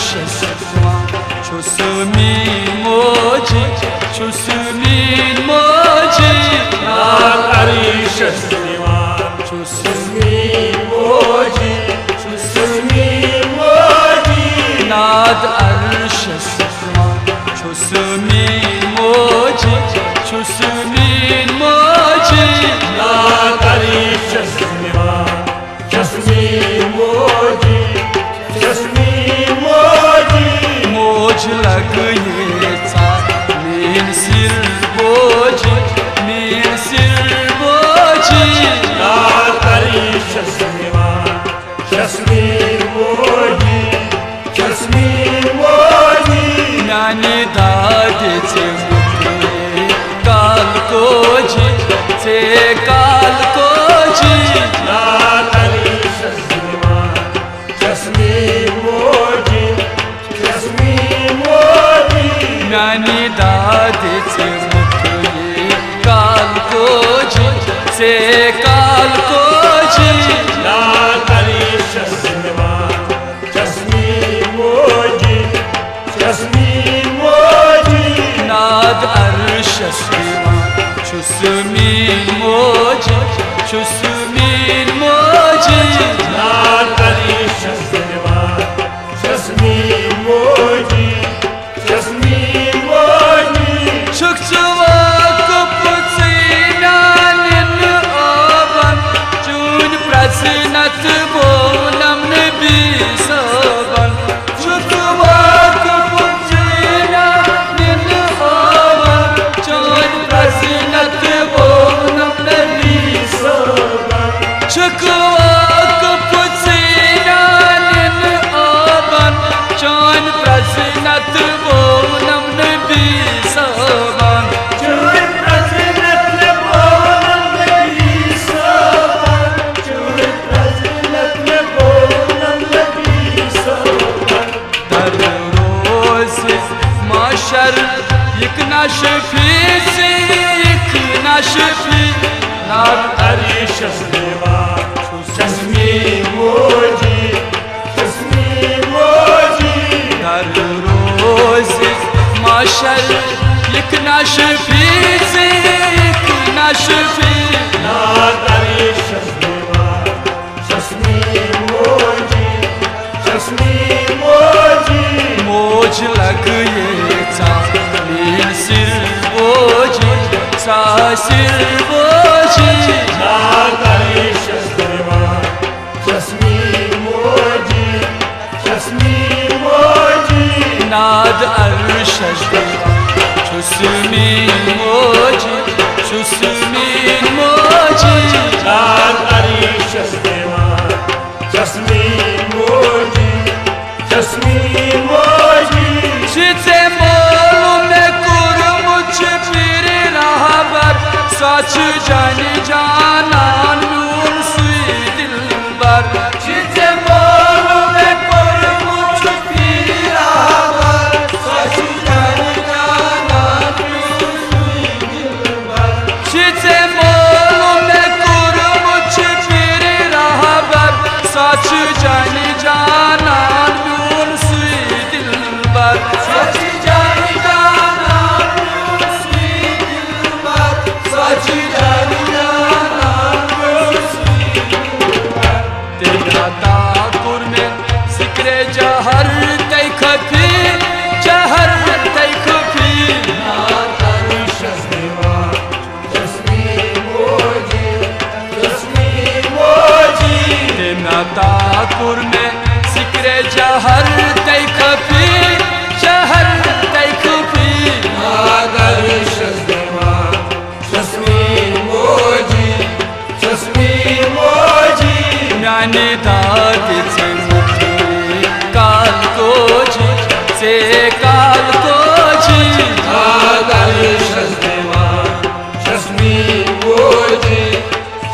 arşes çusumin moji çusumin moji nad arşes çusumin moji çusumin moji nad arşes çusumin moji çusumin moji nad arşes çusumin moji çusumin moji मोज लग ये mean सिर बोझी mean सिर बोझी nad arşes çusumin moji çusumin moji नानी दादी चे मुखे काल को जी चे काल को जी nad arşes çusumin moji çusumin moji नानी दादी चे मुखे काल को जी चे काल को जी nad arşes çusumin moji çusumin moji नाद अर्शस çusumin moji çusumin moji nad arşes çusumin moji çusumin moji çıkçıva kapıtsinanin aban çun prasinat bonam nebi saban çıkçıva kapıtsinanin aban çun prasinat bonam nebi saban çıkçıva kapıtsinanin aban çun prasinat bonam nebi saban çöl prasinatla bonam nebi saban çöl prasinatla bonam nebi saban در روز محشر یک نشفی یک نشفی ناد arşes çusumin moji çusumin moji در روز محشر یک نشفی یک نشفی nad arşes çusumin moji çusumin moji موج لگ یہ मीन सिर बोझी सा सिर बोझी nad arşes çusumin moji çusumin moji नाद अर्शस çusumin moji çusumin moji nad arşes çusumin moji çusumin moji çite malume kurmuş bir rahber saç cani canan nur suy dilber çite malume kurmuş bir rahber saç cani canan nur suy dilber çite malume kurmuş bir rahber saç cani canan nur suy dilber saç cani canan nur suy dilber saç cani canan nur suy dilber तेरा ताकुर में सिकरे जहर तय खफी जहर तय खफी arşes çusumin moji çusumin moji तेरा ताकुर में सिकरे जहर तय खफी जहर तय खफी nad arşes çusumin moji çusumin moji नानी दादी से मुखे काल को जी से काल को जी nad arşes çusumin moji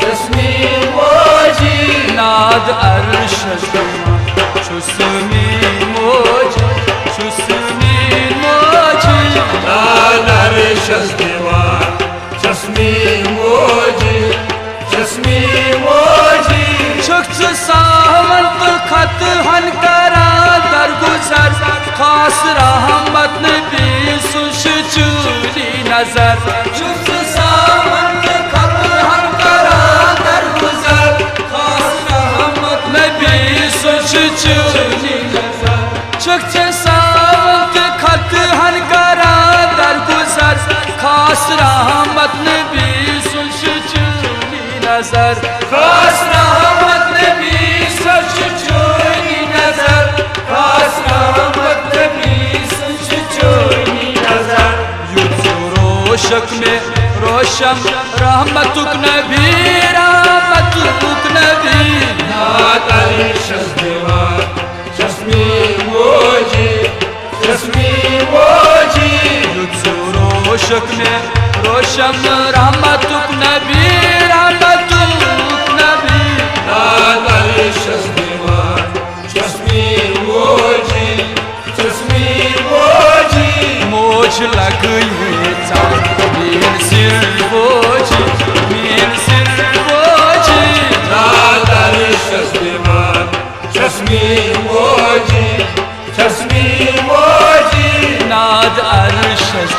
çusumin moji नाद अर्शस çusumin moji çusumin moji nad arşes çusumin moji çusumin moji çıktı saman खत हन करा दरगुजर नजर चुस्त सामंत खत हम करा दरगुजर खास रहमत नबी सुच चुनी नजर चुक्त सावंत खत हन करा दरगुजर खास रहमत नबी सुच चुनी नजर खास रहमत नबी सच चोरी नजर खास रहमत नबी सच चोरी नजर रोशक में रोशन रहमतुक नबी रहमतुक नबी नात अर्शद दीवार चश्मी मोजी रोशक में रोशन रहमतुक नबी रहमतुक नबी नात अर्शद दीवार चश्मी मोजी मोज लग ये चाँद मीन सिर बोझी मीन सिर बोझी नात अर्शद दीवार चश्मी मोजी नाद अर्शद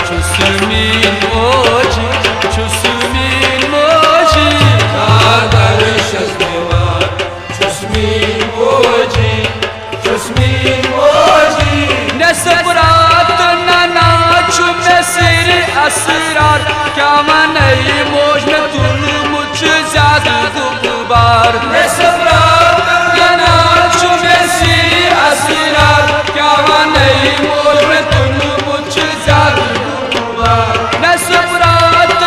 चुस्मीन मोजी चुस्मीन मोजी नात अर्शद दीवार चश्मी मोजी नसबरात नाच में सिर असरार क्या मनई मोज में तुल मुझ ज्यादा गुबार नसबरात नाच में सिर असरार क्या मनई मोज में तुल मुझ ज्यादा गुबार नसबरात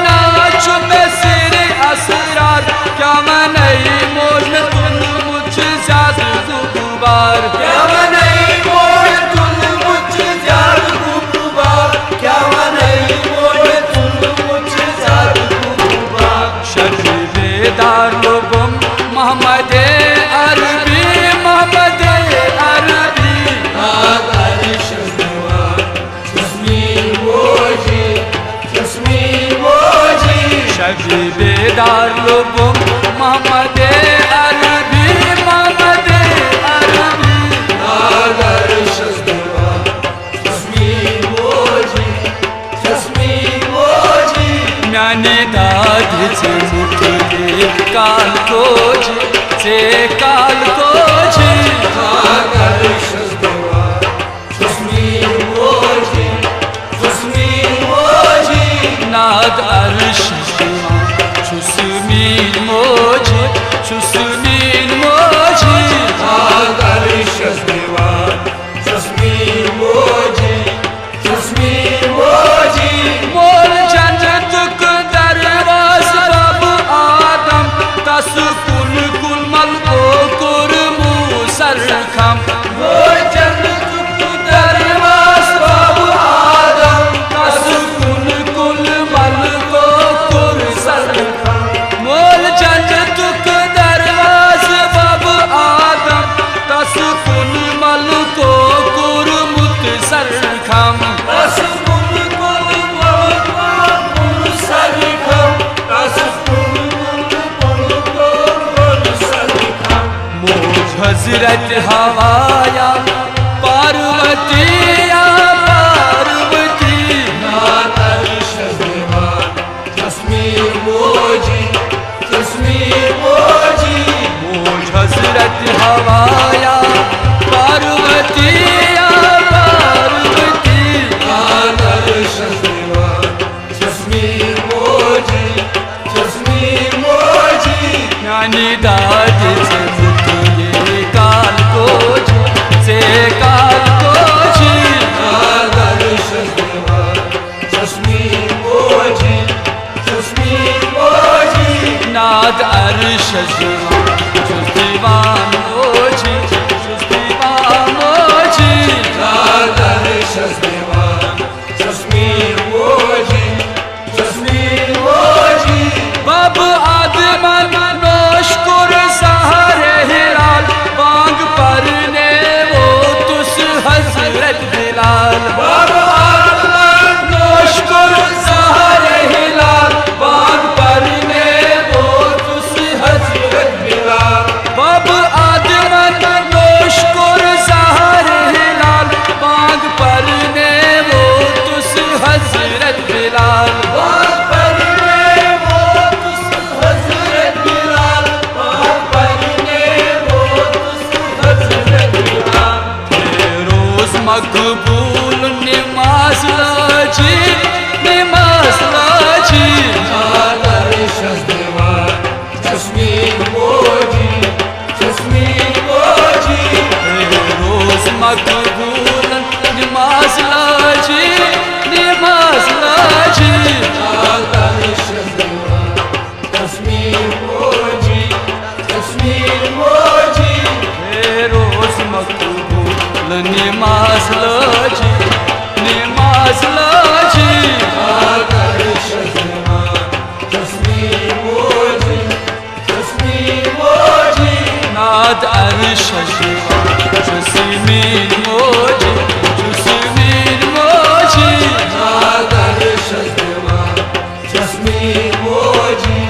नाच में सिर असरार क्या मनई मोज में तुल मुझ ज्यादा गुबार क्या मनई मोज तुल मुझ जाद गुबार क्या मनई मोज तुल मुझ जाद गुबार बेदार लोगों मोहम्मद अरबी मोहम्मद अरबी नात अर्शद दीवार चश्मी मोजी शबी बेदार लोगों मोहम्मद अरबी मोहम्मद अरबी नात अर्शद दीवार चश्मी मोजी म्याने दाद से मुठे काल को से काल को नात अर्शद दीवार चश्मी मोजी नाद अर्शद चुस्मीन मोजी चुस्मीन मोजी नात अर्शद दीवार चश्मी मोजी मोल जन्नत को दरवाज बाब आदम तसकुन कुल मल को कुर मूसर खम वो जन्नत को दरवाज बाबू आदम तसकुन कुल मल को कुर सर मोल जन्नत को दरवाज बाब आदम तसकुन मल को कुर मुतसर खम असकुन कुल कुल सरखम असकुन कुल सरखम मोज हजरत हवाया पार्वतिया पार्वती नात अर्शद दीवार चश्मी मोजी मोज हजरत हवाया पार्वतिया पार्वती नात अर्शद दीवार चश्मी मोजी ज्ञानी दाद से मुझे काल को से काल को नात अर्शद दीवार चश्मी मोजी नाद अर्शद दीवान मोजी मकबूल निमाज लाजी निमाज लाजी जस्मीन मोजी जस्मीन मोजी रोज मकबूल निमाज लाजी निमाज लाजी जस्मीन मोजी जस्मीन मोजी रोज मकबूल निमाज लाजी निमाज लाजी जस्मीन मोजी जस्मीन मोजी नाद अर्श शिवा जस्मीन मोजी जस्मीन मोजी जस्मीन मोजी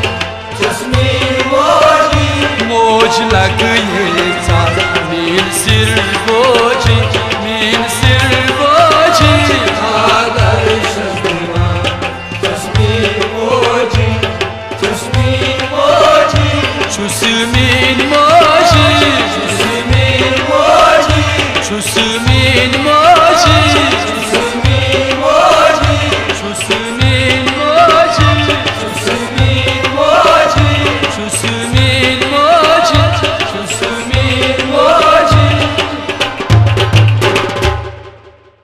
जस्मीन मोजी मोज लग ये नील सिर बोझी